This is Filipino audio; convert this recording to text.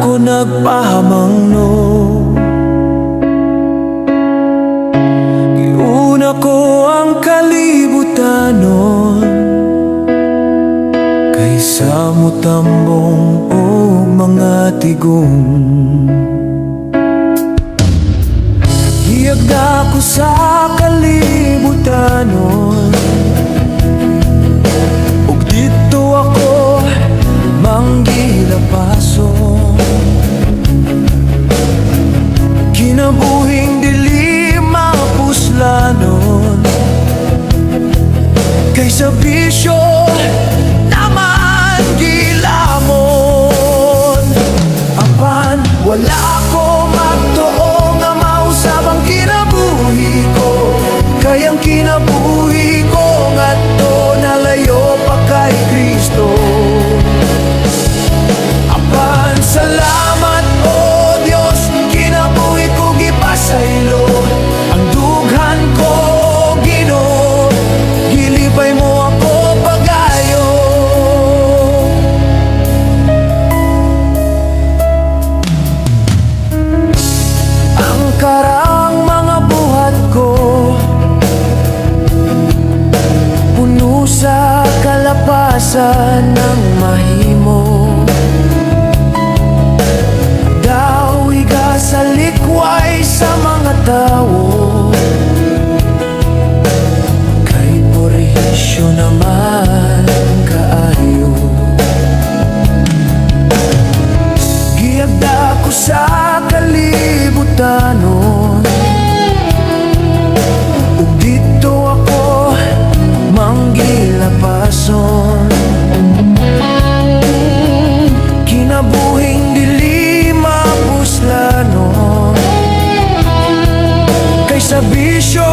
ako nagpahamangno. Giuna ko ang kalibutanon, kaysa mo tambong o mga tigong. Hiyagda ko sa kalibutanon, ug dito ako manggilapason. Kinabuhing dili mapuslanon, kaysa bisyo naman gilamon. Apan wala ko magtuo nga mausab ang kinabuhi ko, kay ang kinabuhi ko ngadto nalayo pa kay Kristo. Apan salamat o Dios, kinabuhi ko gipasaylo. Ang dughan ko Ginoo, gilipay mo ako pagayo. Ang karang mga buhat ko puno sa kalapasan ng mahimo. Dawiga sa likway sa mga tao, kay porisyo naman kaayo. Giyagda ko sa kalibutanon, ug dito ako manggilapason. Kinabuhing dili mapuslanon, kaysa bisyo